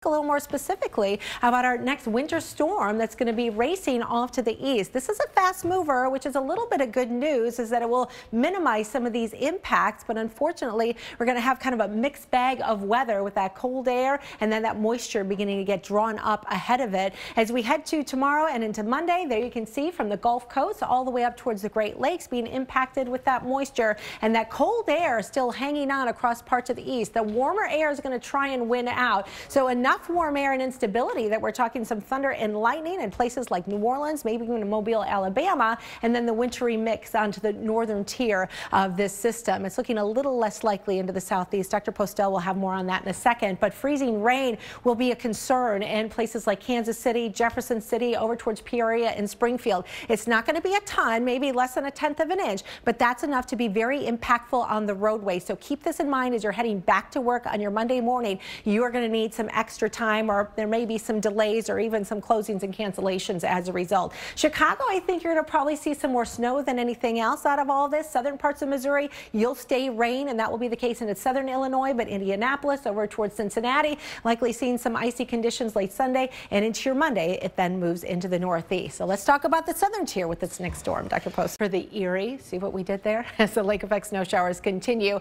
A little more specifically about our next winter storm that's going to be racing off to the east. This is a fast mover, which is a little bit of good news, is that it will minimize some of these impacts. But unfortunately, we're going to have kind of a mixed bag of weather with that cold air and then that moisture beginning to get drawn up ahead of it. As we head to tomorrow and into Monday, there you can see from the Gulf Coast all the way up towards the Great Lakes being impacted with that moisture and that cold air still hanging on across parts of the east. The warmer air is going to try and win out. So enough warm air and instability that we're talking some thunder and lightning in places like New Orleans, maybe even Mobile, Alabama, and then the wintry mix onto the northern tier of this system. It's looking a little less likely into the southeast. Dr. Postel will have more on that in a second, but freezing rain will be a concern in places like Kansas City, Jefferson City, over towards Peoria and Springfield. It's not going to be a ton, maybe less than 1/10 of an inch, but that's enough to be very impactful on the roadway. So keep this in mind as you're heading back to work on your Monday morning. You are going to need some extra time, or there may be some delays or even some closings and cancellations as a result. Chicago, I think you're going to probably see some more snow than anything else out of all this. Southern parts of Missouri, you'll stay rain, and that will be the case into southern Illinois, but Indianapolis over towards Cincinnati, likely seeing some icy conditions late Sunday, and into your Monday, it then moves into the northeast. So let's talk about the southern tier with this next storm. Dr. Post for the Erie. See what we did there as the lake effect snow showers continue.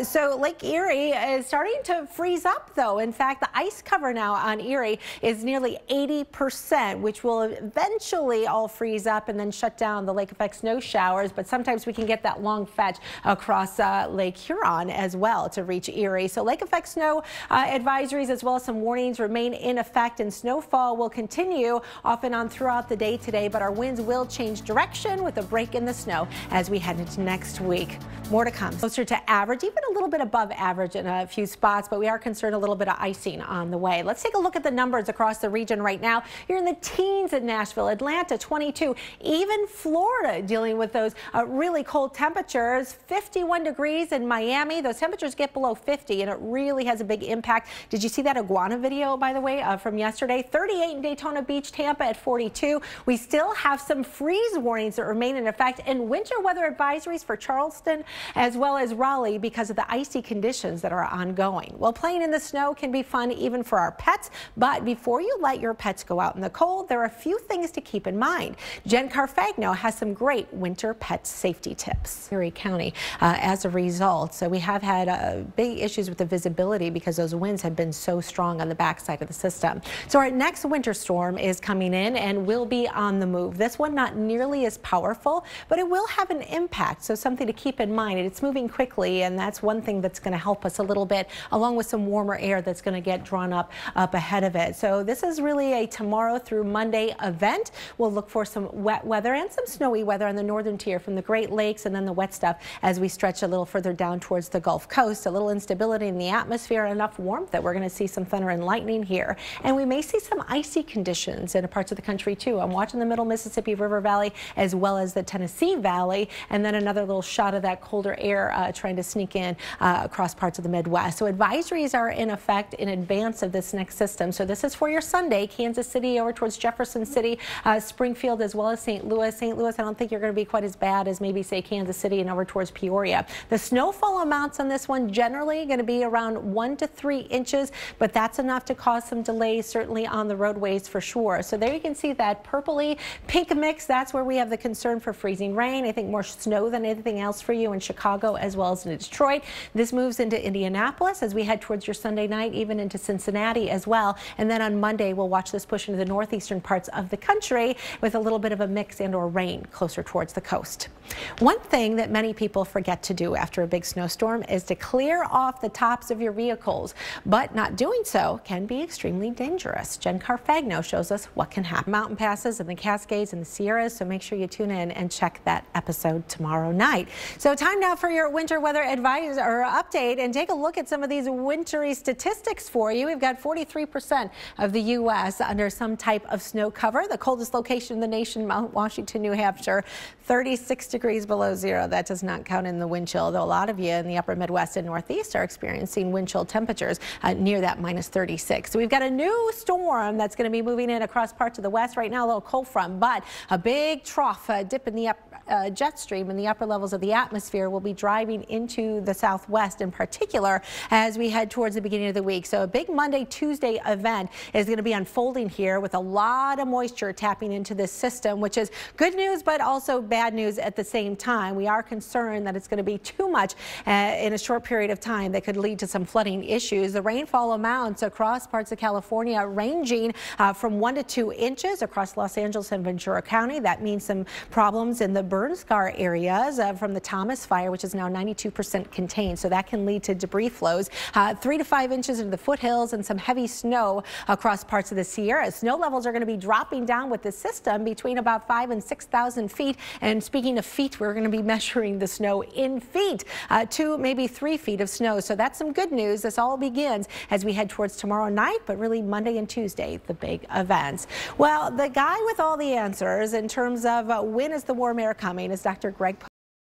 So Lake Erie is starting to freeze up, though. In fact, the ice cover now on Erie is nearly 80%, which will eventually all freeze up and then shut down the lake effect snow showers. But sometimes we can get that long fetch across Lake Huron as well to reach Erie. So lake effect snow advisories as well as some warnings remain in effect, and snowfall will continue off and on throughout the day today, but our winds will change direction with a break in the snow as we head into next week. More to come. Closer to average, even a little bit above average in a few spots, but we are concerned a little bit of icing on the way. Let's take a look at the numbers across the region right now. You're in the teens in Nashville, Atlanta 22, even Florida dealing with those really cold temperatures. 51 degrees in Miami. Those temperatures get below 50 and it really has a big impact. Did you see that iguana video, by the way, from yesterday? 38 in Daytona Beach, Tampa at 42. We still have some freeze warnings that remain in effect and winter weather advisories for Charleston as well as Raleigh because of the icy conditions that are ongoing. Well, playing in the snow can be fun even for our pets, but before you let your pets go out in the cold, there are a few things to keep in mind. Jen Carfagno has some great winter pet safety tips. Erie County as a result. So we have had big issues with the visibility because those winds have been so strong on the backside of the system. So our next winter storm is coming in and will be on the move. This one not nearly as powerful, but it will have an impact. So something to keep in mind. It's moving quickly, and that's one thing that's going to help us a little bit, along with some warmer air that's going to get drawn up ahead of it. So this is really a tomorrow through Monday event. We'll look for some wet weather and some snowy weather on the northern tier from the Great Lakes, and then the wet stuff as we stretch a little further down towards the Gulf Coast. A little instability in the atmosphere, enough warmth that we're going to see some thunder and lightning here. And we may see some icy conditions in parts of the country too. I'm watching the middle Mississippi River Valley as well as the Tennessee Valley, and then another little shot of that colder air trying to sneak in across parts of the Midwest. So advisories are in effect in advance of this next system. So this is for your Sunday. Kansas City over towards Jefferson City, Springfield as well as St. Louis. St. Louis, I don't think you're going to be quite as bad as maybe say Kansas City and over towards Peoria. The snowfall amounts on this one generally going to be around 1 to 3 inches, but that's enough to cause some delays certainly on the roadways for sure. So there you can see that purpley pink mix. That's where we have the concern for freezing rain. I think more snow than anything else for you in Chicago as well as in Detroit. This moves into Indianapolis as we head towards your Sunday night, even into Cincinnati as well. And then on Monday, we'll watch this push into the northeastern parts of the country with a little bit of a mix and or rain closer towards the coast. One thing that many people forget to do after a big snowstorm is to clear off the tops of your vehicles, but not doing so can be extremely dangerous. Jen Carfagno shows us what can happen. Mountain passes and the Cascades and the Sierras, so make sure you tune in and check that episode tomorrow night. So time now for your winter weather advice or update, and take a look at some of these wintry statistics for you. We've got 43% of the U.S. under some type of snow cover. The coldest location in the nation, Mount Washington, New Hampshire, 36 degrees below zero. That does not count in the wind chill, though a lot of you in the upper Midwest and Northeast are experiencing wind chill temperatures near that minus 36. So we've got a new storm that's going to be moving in across parts of the west right now, a little cold front, but a big trough dip in the jet stream in the upper levels of the atmosphere will be driving into the southwest in particular as we head towards the beginning of the week. So a big Monday, Tuesday event is going to be unfolding here with a lot of moisture tapping into this system, which is good news, but also bad news at the same time. We are concerned that it's going to be too much in a short period of time that could lead to some flooding issues. The rainfall amounts across parts of California ranging from 1 to 2 inches across Los Angeles and Ventura County. That means some problems in the burn scar areas from the Thomas fire, which is now 92% contained. So that can lead to debris flows. 3 to 5 inches into the foothills and some heavy snow across parts of the Sierra. Snow levels are going to be dropping down with the system between about 5,000 and 6,000 feet. And speaking of feet, we're going to be measuring the snow in feet, 2, maybe 3 feet of snow. So that's some good news. This all begins as we head towards tomorrow night, but really Monday and Tuesday, the big events. Well, the guy with all the answers in terms of when is the warm air coming is Dr. Greg